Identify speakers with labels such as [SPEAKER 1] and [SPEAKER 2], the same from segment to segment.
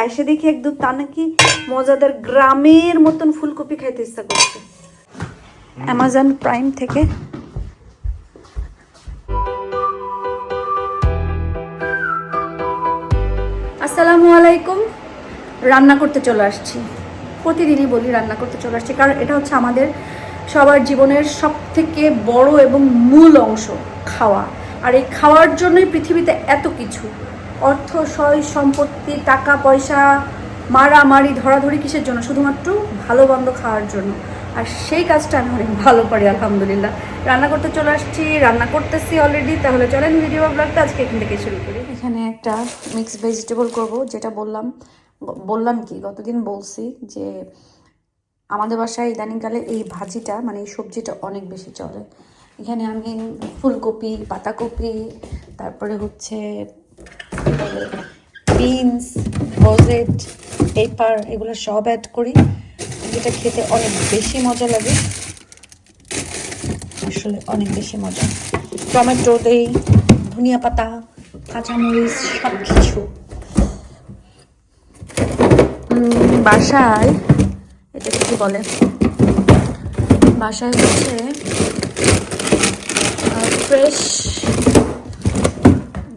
[SPEAKER 1] আইসে দেখি একদম তা নাকি মজাদার গ্রামের মতন ফুলকপি খাইতে ইচ্ছা করছে। অ্যামাজন প্রাইম থেকে আসসালামু আলাইকুম। রান্না করতে চলে আসছি, প্রতিদিনই বলি রান্না করতে চলে আসছি, কারণ এটা হচ্ছে আমাদের সবার জীবনের সব থেকে বড় এবং মূল অংশ, খাওয়া। আর এই খাওয়ার জন্যই পৃথিবীতে এত কিছু, অর্থ সয় সম্পত্তি, টাকা পয়সা, মারামারি ধরাধরি কিসের জন্য? শুধুমাত্র ভালো মন্দ খাওয়ার জন্য। আর সেই কাজটা আমি অনেক ভালো পারি আলহামদুলিল্লাহ। রান্না করতে চলে আসছি, রান্না করতেছি অলরেডি। তাহলে চলেন ভিডিও ব্লগটা আজকে এখান থেকে শুরু করি। এখানে একটা মিক্স ভেজিটেবল করব, যেটা বললাম কি গতদিন বলছি যে আমাদের বাসায় ইদানিংকালে এই ভাজিটা মানে এই সবজিটা অনেক বেশি চলে। এখানে আমি ফুলকপি, পাতাকপি, তারপরে হচ্ছে বিনস, রোজেট, পেপার, এগুলো সব অ্যাড করি, যেটা খেতে অনেক বেশি মজা লাগে, আসলে অনেক বেশি মজা। টমেটো দেই, ধনিয়া পাতা, কাঁচামরিচ, সব কিছু। বাসায় এটাকে কি বলে, বাসায় হচ্ছে ফ্রেশ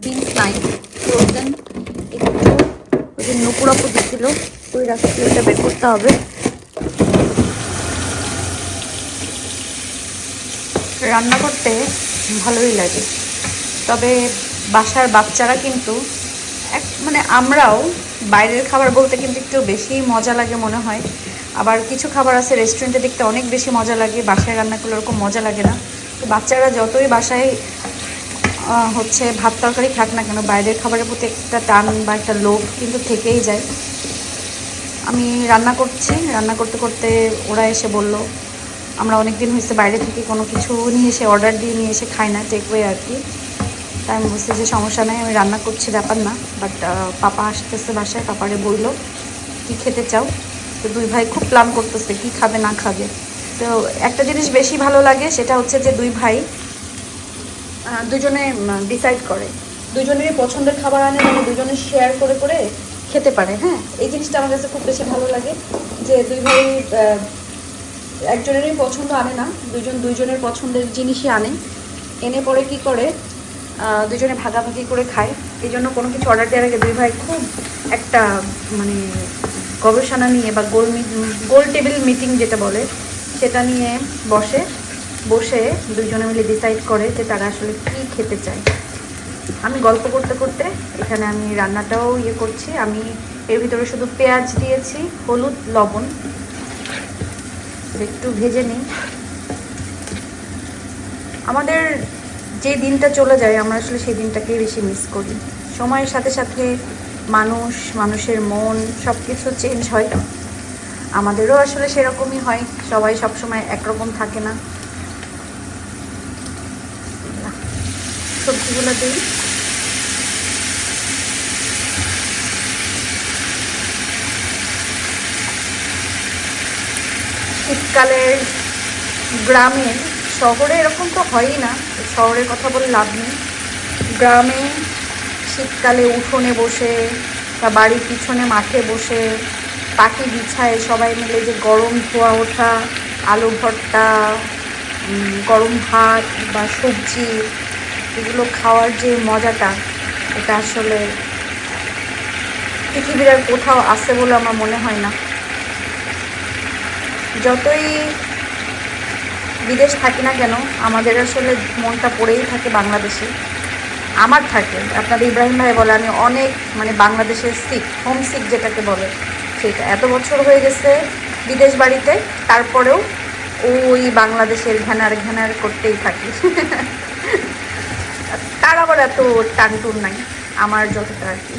[SPEAKER 1] বিনস নাই, ফ্রোজেন একটু ওই যে নুপুরাপু দিয়েছিল, ওই রাখছিল, ওটা বের করতে হবে। রান্না করতে ভালোই লাগে, তবে বাসার বাচ্চারা কিন্তু মানে আমরাও বাইরের খাবার বলতে কিন্তু একটু বেশি মজা লাগে মনে হয়। আবার কিছু খাবার আছে রেস্টুরেন্টে দেখতে অনেক বেশি মজা লাগে, বাসায় রান্না করলে ওরকম মজা লাগে না। তো বাচ্চারা যতই বাসায় হচ্ছে ভাত তরকারি খাক না কেন, বাইরের খাবারের প্রতি একটা টান বা একটা লোভ কিন্তু থেকেই যায়। আমি রান্না করছি, রান্না করতে করতে ওরা এসে বলল আমরা অনেক দিন হয়েছে বাইরে থেকে কোনো কিছু নিয়ে এসে অর্ডার দিয়ে নিয়ে এসে খাই না, টেকওয়ে আর কি। তাই আমি বলছি যে সমস্যা নেই, আমি রান্না করছি, ব্যাপার না। বাট পাপা আসতেছে বাসায়, পাপারে বললো কী খেতে চাও। তো দুই ভাই খুব প্ল্যান করতেছে কী খাবে না খাবে। তো একটা জিনিস বেশি ভালো লাগে, সেটা হচ্ছে যে দুই ভাই দুজনে ডিসাইড করে, দুজনেরই পছন্দের খাবার আনে, মানে দুজনে শেয়ার করে করে খেতে পারে। হ্যাঁ, এই জিনিসটা আমার কাছে খুব বেশি ভালো লাগে যে দুই ভাই একজনেরই পছন্দ আনে না, দুইজনের পছন্দের জিনিসই আনে, এনে পরে কি করে দুজনে ভাগাভাগি করে খায়। এই জন্য কোনো কিছু অর্ডার দেওয়ার আগে দুই ভাই খুব একটা মানে গবেষণা নিয়ে বা গোল টেবিল মিটিং যেটা বলে সেটা নিয়ে বসে দুইজনে মিলে ডিসাইড করে যে তারা আসলে কী খেতে চায়। আমি গল্প করতে করতে এখানে আমি রান্নাটাও করছি। আমি এর ভিতরে শুধু পেঁয়াজ দিয়েছি, হলুদ, লবণ, একটু ভেজে নিই। আমাদের যে দিনটা চলে যায় আমরা আসলে সেই দিনটাকেই বেশি মিস করি। সময়ের সাথে সাথে মানুষের মন সব কিছু চেঞ্জ হয়, আমাদেরও আসলে সেরকমই হয়, সবাই সবসময় একরকম থাকে না। সবজিগুলো দিই। শীতকালের গ্রামে, শহরে এরকম তো হয়ই না, শহরের কথা বলে লাভ নেই। গ্রামে শীতকালে উঠোনে বসে বা বাড়ির পিছনে মাঠে বসে পাখি বিছায় সবাই মিলে যে গরম ধোয়া ওঠা আলু ভর্তা, গরম ভাত বা সবজি, এগুলো খাওয়ার যে মজাটা, এটা আসলে পৃথিবীর আর কোথাও আছে বলে আমার মনে হয় না। যতই বিদেশ থাকি না কেন, আমাদের আসলে মনটা পড়েই থাকে বাংলাদেশে। আমার থাকে, আপনাদের ইব্রাহিম ভাই বলে আমি অনেক মানে বাংলাদেশের হোম সিক যেটাকে বলে, সেটা এত বছর হয়ে গেছে বিদেশ বাড়িতে, তারপরেও ওই বাংলাদেশের ঘ্যানার করতেই থাকি। তার আবার এত টানটুন নাই আমার যতটা আর কি।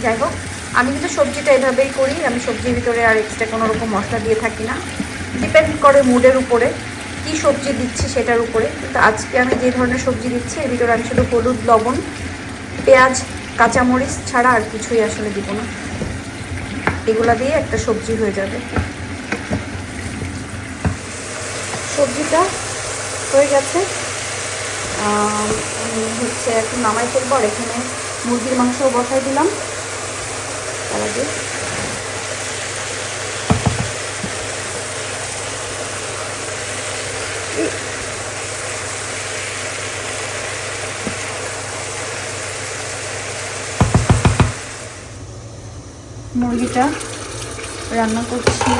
[SPEAKER 1] যাই হোক, আমি কিন্তু সবজিটা এভাবেই করি, আমি সবজির ভিতরে আর এক্সট্রা কোনো রকম মশলা দিয়ে থাকি না। ডিপেন্ড করে মুডের উপরে কি সবজি দিচ্ছি সেটার উপরে। কিন্তু আজকে আমি যে ধরনের সবজি দিচ্ছি এর ভিতরে আমি শুধু হলুদ, লবণ, পেঁয়াজ, কাঁচামরিচ ছাড়া আর কিছুই আসলে দিব না। এগুলা দিয়ে একটা সবজি হয়ে যাবে। সবজিটা হয়ে গেছে, হচ্ছে এখন নামাই ফেলবো। আর এখানে মুরগির মাংস বসাই দিলাম, তার আগে মুরগিটা রান্না করছি।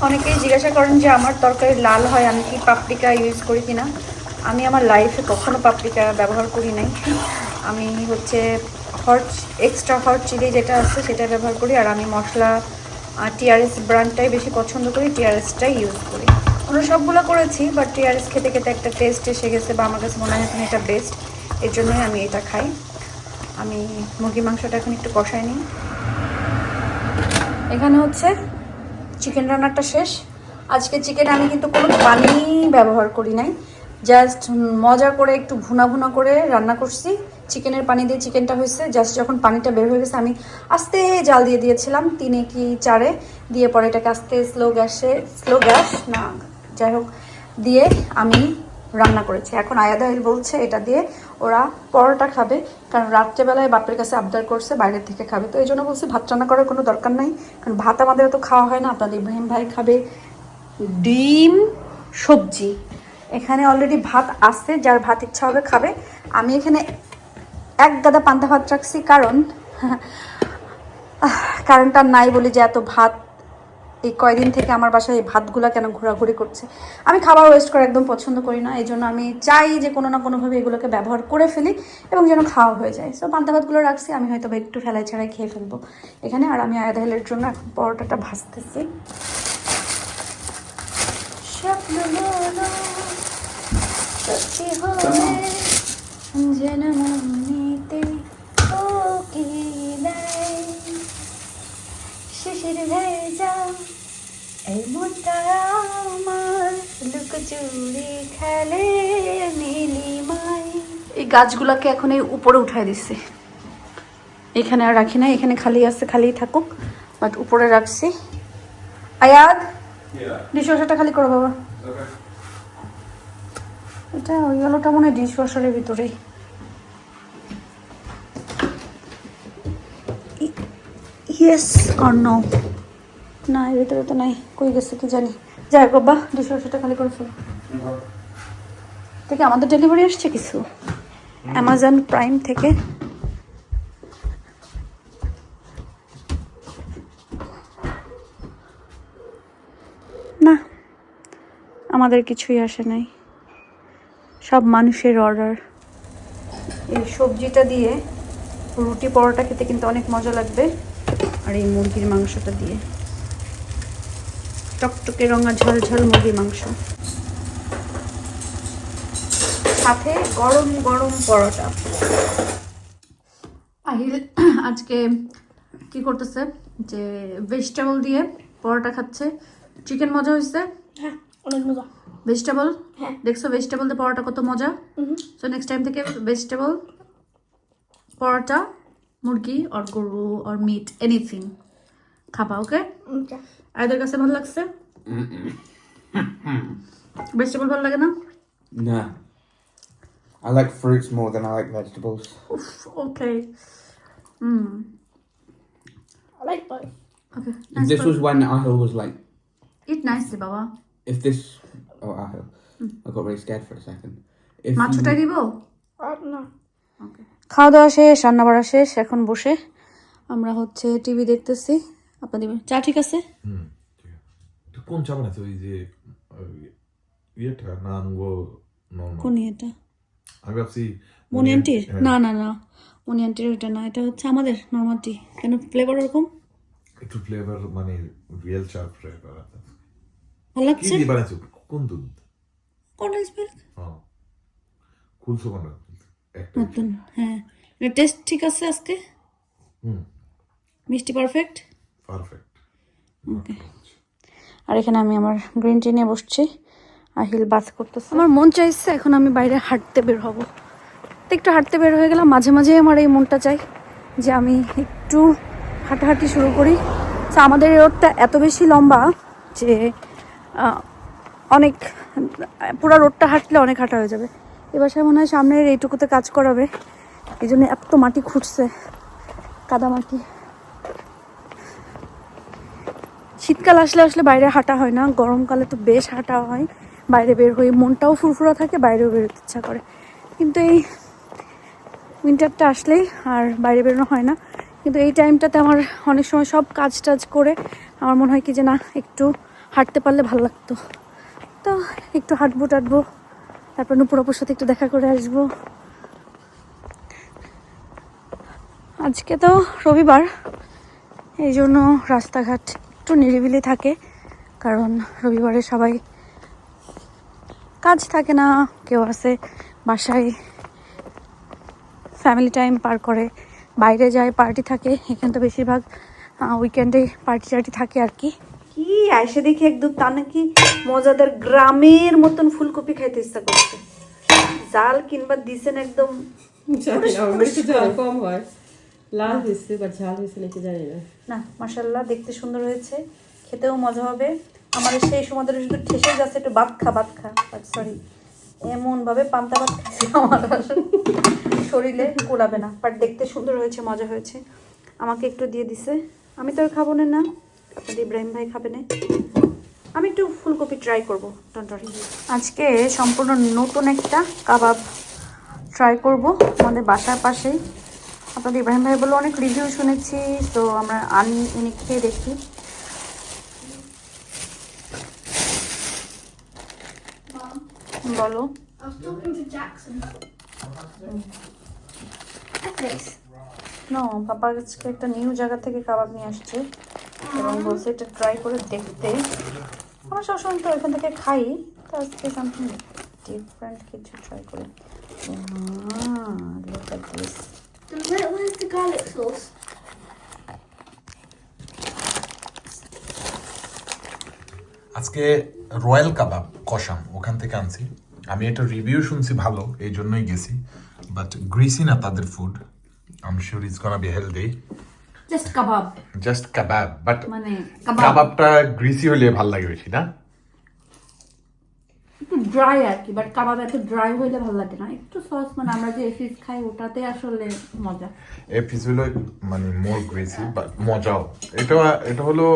[SPEAKER 1] অনেকেই জিজ্ঞাসা করেন যে আমার তরকারি লাল হয় আমি কি পাপরিকা ইউজ করি কিনা। আমি আমার লাইফে কখনো পাপরিকা ব্যবহার করি নাই। আমি হচ্ছে হট এক্সট্রা হট চিলি যেটা আছে সেটা ব্যবহার করি। আর আমি মশলা টিআরএস ব্র্যান্ডটাই বেশি পছন্দ করি, টিআরএসটাই ইউজ করি। আমরা সবগুলো করেছি, বাট টিআরএস খেতে খেতে একটা টেস্ট এসে গেছে, বা আমার কাছে মনে হয় এখন এটা বেস্ট, এর জন্যই আমি এটা খাই। আমি মুরগির মাংসটা এখন একটু কষাই নিই। এখানে হচ্ছে চিকেন রান্নাটা শেষ। আজকে চিকেনে আমি কিন্তু কোনো পানি ব্যবহার করি নাই, জাস্ট মজা করে একটু ভুনা ভুনা করে রান্না করছি। চিকেনের পানি দিয়ে চিকেনটা হয়েছে, জাস্ট যখন পানিটা বের হয়ে গেছে আমি আস্তে জাল দিয়ে দিয়েছিলাম 3 কি 4 দিয়ে, পরে এটাকে আস্তে স্লো গ্যাস না যাই হোক দিয়ে আমি রান্না করেছি। এখন আয়াদা বলছে এটা দিয়ে ওরা পরোটা খাবে, কারণ রাত্রেবেলায় বাপের কাছে আবদার করছে বাইরের থেকে খাবে। তো এই জন্য বলছি ভাত রান্না করার কোনো দরকার নাই, কারণ ভাত আমাদের তো খাওয়া হয় না। আপনাদের ইব্রাহিম ভাই খাবে ডিম সবজি। এখানে অলরেডি ভাত আছে, যার ভাত ইচ্ছা হবে খাবে। আমি এখানে এক গাদা পান্তা ভাত রাখছি, কারণটা নাই বলি যে এত ভাত এই কয়দিন থেকে আমার বাসায় এই ভাতগুলো কেন ঘোরাঘুরি করছে। আমি খাবার ওয়েস্ট করা একদম পছন্দ করি না, এই জন্য আমি চাই যে কোনো না কোনোভাবে এগুলোকে ব্যবহার করে ফেলি এবং যেন খাওয়া হয়ে যায়। সো পান্তা ভাতগুলো রাখছি, আমি হয়তো বা একটু ফেলাই ছাড়াই খেয়ে ফেলবো এখানে। আর আমি আয়াদা হেলের জন্য এখন পরোটাটা ভাজতেছি। শিশির ভেজা এই মনটা আমার লুকোচুরি খেলে নীলিমাই। এই গাছগুলোকে এখন এই উপরে উঠাই দিচ্ছি, এখানে আর রাখি না, এখানে খালি আছে, খালি থাকুক, বাট উপরে রাখছি। আয়াদ ডিশওয়াশারটা খালি করো বাবা। এটা ওই আলোটা মনে হয় ডিশওয়াশারের ভিতরেই। Yes or no? না এর ভিতরে তো নাই, কই গেছে কি জানি। যাই হোক বাবা, ডিশওয়াশারটা খালি করে ফেলো। থেকে আমাদের ডেলিভারি আসছে কিছু অ্যামাজন প্রাইম থেকে। না আমাদের কিছুই আসে নাই, সব মানুষের অর্ডার। এই সবজিটা দিয়ে রুটি পরোটা খেতে কিন্তু অনেক মজা লাগবে, আর এই মুরগির মাংসটা দিয়ে টকটকে রঙা ঝাল মুরগির মাংস, সাথে গরম গরম পরোটা। আহিল আজকে কি করতেছে যে ভেজিটেবল দিয়ে পরোটা খাচ্ছে। চিকেন মজা হয়েছে?
[SPEAKER 2] হ্যাঁ অনেক মজা।
[SPEAKER 1] ভেজিটেবল
[SPEAKER 2] হ্যাঁ
[SPEAKER 1] দেখছো ভেজিটেবল দিয়ে পরোটা কত মজা। সো নেক্সট টাইম থেকে ভেজিটেবল পরোটা, মুরগি আর গরু আর মিট এনিথিং খাবা, ওকে? আয়াদের কাছে ভালো লাগছে? ভেজিটেবল ভালো লাগে না?
[SPEAKER 3] Nah. I like fruits more than I like vegetables.
[SPEAKER 1] Okay.
[SPEAKER 2] I like both.
[SPEAKER 1] Okay.
[SPEAKER 3] If this was when Ahil was like,
[SPEAKER 1] Eat nicely, Baba.
[SPEAKER 3] if this, oh Ahil, I got really scared for a second. If
[SPEAKER 1] মাছটাই দিব?
[SPEAKER 2] No.
[SPEAKER 1] Okay. খাওয়া দাওয়া শেষ, রান্না বাড়া শেষ, এখন বসে আমরা হচ্ছে টিভি দেখতেছি। আপনাদের চা ঠিক আছে?
[SPEAKER 4] তো কোন চা বানাচ্ছে ওই যে ইয়েটা নানগো
[SPEAKER 1] কোন এটা?
[SPEAKER 4] আমি ভাবছি
[SPEAKER 1] মনি আন্টির? না না না, মনি আন্টির ওটা না, এটা হচ্ছে আমাদের নরমাল টি। কেন ফ্লেভার ওরকম?
[SPEAKER 4] একটু ফ্লেভার মানে রিয়েল চা ফ্লেভার আছে।
[SPEAKER 1] ভালো
[SPEAKER 4] কি
[SPEAKER 1] লাগছে?
[SPEAKER 4] দিয়ে বানাচ্ছে? কোন দুধ?
[SPEAKER 1] Condense milk.
[SPEAKER 4] হ্যাঁ খুলছো কোন একটা
[SPEAKER 1] নতুন, হ্যাঁ। এটা টেস্ট ঠিক আছে আজকে? মিষ্টি পারফেক্ট?
[SPEAKER 4] পারফেক্ট।
[SPEAKER 1] ওকে। আর এখানে আমি আমার গ্রিন টি নিয়ে বসছি, আহিল বাস করতেছে। আমার মন চাইছে এখন আমি বাইরে হাঁটতে বের হব, তো একটু হাঁটতে বের হয়ে গেলাম। মাঝে মাঝে আমার এই মনটা চাই যে আমি একটু হাঁটাহাঁটি শুরু করি। তো আমাদের রোডটা এত বেশি লম্বা যে অনেক, পুরো রোডটা হাঁটলে অনেক হাঁটা হয়ে যাবে। এবার সে মনে হয় সামনের এইটুকুতে কাজ করাবে, এই জন্য এত মাটি খুঁটছে, কাদা মাটি। শীতকাল আসলে আসলে বাইরে হাঁটা হয় না, গরমকালে তো বেশ হাঁটা হয়। বাইরে বের হয়ে মনটাও ফুরফুরা থাকে, বাইরেও বেরোতে ইচ্ছা করে। কিন্তু এই উইন্টারটা আসলেই আর বাইরে বেরোনো হয় না। কিন্তু এই টাইমটাতে আমার অনেক সময় সব কাজ টাজ করে আমার মনে হয় কি যে না, একটু হাঁটতে পারলে ভালো লাগতো। তো একটু হাঁটবো টাটবো, তারপর নুপুরাপুর সাথে একটু দেখা করে আসবো। আজকে তো রবিবার, এই জন্য রাস্তাঘাট একটু নিরিবিলি থাকে, কারণ রবিবারে সবাই কাজ থাকে না, কেউ আছে বাসায় ফ্যামিলি টাইম পার করে, বাইরে যায়, পার্টি থাকে। এখানে তো বেশিরভাগ উইকেন্ডে পার্টি টার্টি থাকে আর কি। কি আইসে দেখি একদম তা নাকি মজাদার গ্রামের মতন ফুলকপি খাইতে ইচ্ছা করছে। জাল কিংবা দিছেন একদম
[SPEAKER 5] ঝাল কম হয়, লাল হয়েছে বা ঝাল হয়েছে নাকি জানি না।
[SPEAKER 1] না, মাশাআল্লাহ দেখতে সুন্দর হয়েছে, খেতেও মজা হবে। আমার সেই সময় ধরে শুধু ঠেসে যাচ্ছে একটু ভাত খা সরি, এমন ভাবে পান্তা ভাত খাইছে আমার শরীরে কুলাবে না। বাট দেখতে সুন্দর হয়েছে, মজা হয়েছে। আমাকে একটু দিয়ে দিছে, আমি তো আর খাবো না, আপনাদের ইব্রাহিম ভাই খাবে না। আমি একটু ফুলকপি ট্রাই করবো, টন্টরি। আজকে সম্পূর্ণ নতুন একটা কাবাব ট্রাই করব আমাদের বাসার পাশেই। আপনাদের ইব্রাহিম ভাই বলে অনেক রিভিউ শুনেছি, তো আমরা এনে খেয়ে দেখি। বলো।
[SPEAKER 2] I was talking to Jackson. Ethics.
[SPEAKER 1] No, papa আজকে একটা নিউ জায়গা থেকে কাবাব নিয়ে আসছে এবং বলছে এটা ট্রাই করে দেখতে। আমরা সবসময় তো এখান থেকে খাই, তো আজকে সামথিং ডিফারেন্ট কিছু ট্রাই করে। Look at this.
[SPEAKER 2] Where's the garlic sauce?
[SPEAKER 4] আজকে রয়্যাল কাবাব কষাম ওখান থেকে আনছি। আমি এটা রিভিউ শুনছি ভালো, এই জন্যই গেছি। বাট গ্রিসি না তাদের food, I am sure it's gonna be healthy.
[SPEAKER 1] Just kebab,
[SPEAKER 4] just kebab, but
[SPEAKER 1] মানে
[SPEAKER 4] কাবাবটা গ্রিসি হলে ভালো লাগে বেশি না?
[SPEAKER 1] একটু ড্রাই আর কি, বাট কাবাব এত ড্রাই হইলে ভালো লাগে না। একটু সস, মানে আমরা যে এফিস খাই ওটাতে আসলে মজা।
[SPEAKER 4] এই পিস হলো মানে মোর গ্রিসি, বাট মজাও। এটা হলো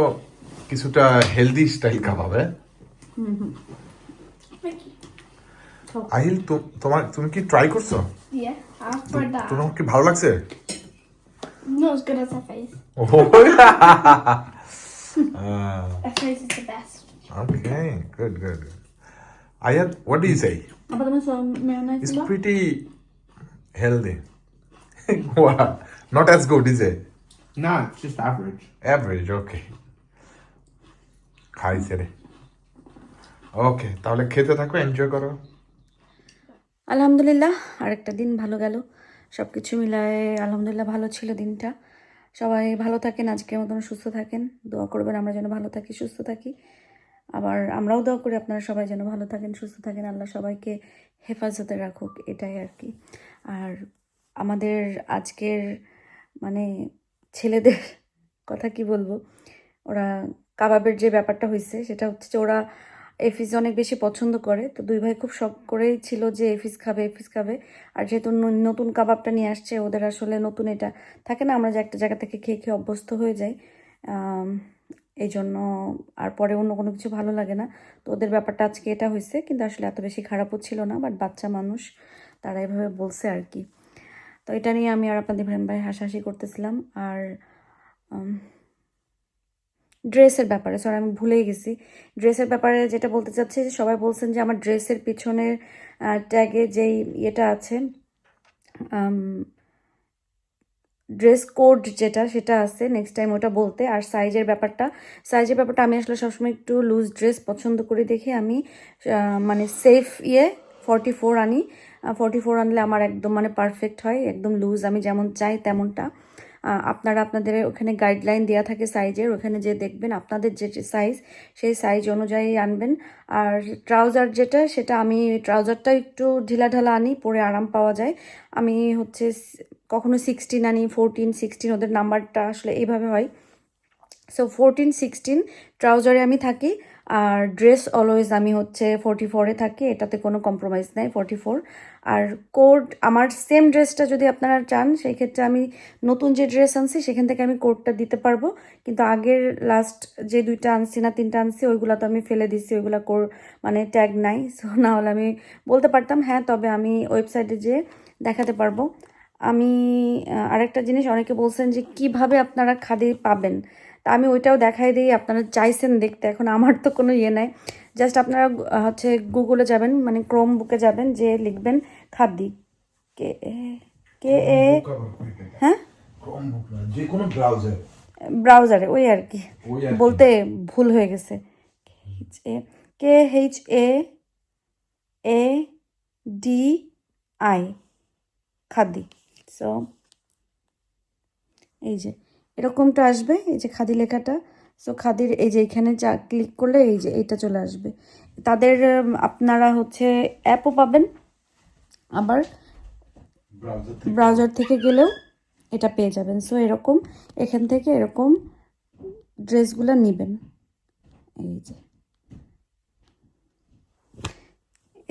[SPEAKER 4] কিছুটা healthy style kebab.
[SPEAKER 2] Thank you.
[SPEAKER 4] Ahil, তুমি কি ট্রাই করছো?
[SPEAKER 2] Yeah, I've tried that.
[SPEAKER 4] তোমার কি ভালো লাগছে?
[SPEAKER 2] Not as good as Efe's. Efe's is the best.
[SPEAKER 4] Okay, good. Ayat, what do you say?
[SPEAKER 1] আবার তুমি মেয়োনেজ
[SPEAKER 4] It's
[SPEAKER 1] দিবা?
[SPEAKER 4] pretty healthy. Wow, not as good, is it?
[SPEAKER 3] No, it's just average.
[SPEAKER 4] Average, okay. খাইছে রে। ওকে, তাহলে খেতে থাকো, enjoy করো।
[SPEAKER 1] আলহামদুলিল্লাহ, আরেকটা দিন ভালো গেল। সব কিছু মিলায়ে আলহামদুলিল্লাহ ভালো ছিল দিনটা। সবাই ভালো থাকেন, আজকের মতন সুস্থ থাকেন। দোয়া করবেন আমরা যেন ভালো থাকি, সুস্থ থাকি। আবার আমরাও দোয়া করি আপনারা সবাই যেন ভালো থাকেন, সুস্থ থাকেন। আল্লাহ সবাইকে হেফাজতে রাখুক, এটাই আর কি। আর আমাদের আজকের মানে ছেলেদের কথা কি বলবো, ওরা কাবাবের যে ব্যাপারটা হয়েছে সেটা হচ্ছে যে ওরা এফিস অনেক বেশি পছন্দ করে। তো দুই ভাই খুব শখ করেই ছিল যে এফিস খাবে। আর যেহেতু নতুন কাবাবটা নিয়ে আসছে, ওদের আসলে নতুন এটা থাকে না, আমরা যে একটা জায়গা থেকে খেয়ে অভ্যস্ত হয়ে যাই, এই জন্য আর পরে অন্য কোনো কিছু ভালো লাগে না। তো ওদের ব্যাপারটা আজকে এটা হয়েছে, কিন্তু আসলে এত বেশি খারাপও ছিল না। বাট বাচ্চা মানুষ, তারা এভাবে বলছে আর কি। তো এটা নিয়ে আমি আর আপনাদের ইব্রাহিম ভাই হাসাহাসি করতেছিলাম। আর ড্রেসের ব্যাপারে, সরি আমি ভুলেই গেছি। ড্রেসের ব্যাপারে যেটা বলতে চাচ্ছি, যে সবাই বলছেন যে আমার ড্রেসের পিছনের ট্যাগে যেই ইয়েটা আছে, ড্রেস কোড যেটা, সেটা আছে, নেক্সট টাইম ওটা বলতে। আর সাইজের ব্যাপারটা আমি আসলে সবসময় একটু লুজ ড্রেস পছন্দ করি দেখে আমি মানে সেফ 44 আনি। 44 আনলে আমার একদম মানে পারফেক্ট হয়, একদম লুজ, আমি যেমন চাই তেমনটা। আপনারা আপনাদের ওখানে গাইডলাইন দেওয়া থাকে সাইজের, ওখানে যে দেখবেন আপনাদের যে সাইজ সেই সাইজ অনুযায়ী আনবেন। আর ট্রাউজার যেটা, সেটা আমি ট্রাউজারটা একটু ঢিলাঢালা আনি, পরে আরাম পাওয়া যায়। আমি হচ্ছে কখনো 16 আনি, 14, 16, ওদের নাম্বারটা আসলে এইভাবে হয়। সো 14, 16 ট্রাউজারে আমি থাকি। আর ড্রেস অলওয়েজ আমি হচ্ছে 44-এ থাকি, এটাতে কোনো কম্প্রোমাইজ নাই, 44। আর কোড আমার সেম ড্রেসটা যদি আপনারা চান, সেই ক্ষেত্রে আমি নতুন যে ড্রেস আনছি সেখান থেকে আমি কোডটা দিতে পারবো। কিন্তু আগের লাস্ট যে 2টা আনছি না 3টা আনছি, ওইগুলো তো আমি ফেলে দিচ্ছি, ওইগুলো মানে ট্যাগ নাই। সো না হলে আমি বলতে পারতাম, হ্যাঁ, তবে আমি ওয়েবসাইটে যেয়ে দেখাতে পারবো। আমি আরেকটা জিনিস, অনেকে বলছেন যে কিভাবে আপনারা খাদি পাবেন, তা আমি ওইটাও দেখাই দিই। আপনারা চাইছেন দেখতে, এখন আমার তো কোনো ইয়ে নাই। জাস্ট আপনারা হচ্ছে গুগলে যাবেন, মানে ক্রোম বুকে যাবেন, যে লিখবেন খাদি, কে কে এ, হ্যাঁ,
[SPEAKER 4] যে কোনো ব্রাউজার,
[SPEAKER 1] ব্রাউজারে, ওই আর কি,
[SPEAKER 4] ওই আর কি।
[SPEAKER 1] বলতে ভুল হয়ে গেছে। KHAADI খাদি। সো এই যে এরকমটা আসবে, এই যে খাদি লেখাটা। সো খাদির এই যে এখানে ক্লিক করলে এই যে এইটা চলে আসবে। তাদের আপনারা হচ্ছে অ্যাপও পাবেন, আবার ব্রাউজার থেকে গেলেও এটা পেয়ে যাবেন। সো এরকম এখান থেকে এরকম ড্রেসগুলো নেবেন। এই যে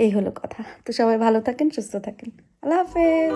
[SPEAKER 1] এই হলো কথা। তো সবাই ভালো থাকেন, সুস্থ থাকেন। আল্লাহ হাফেজ।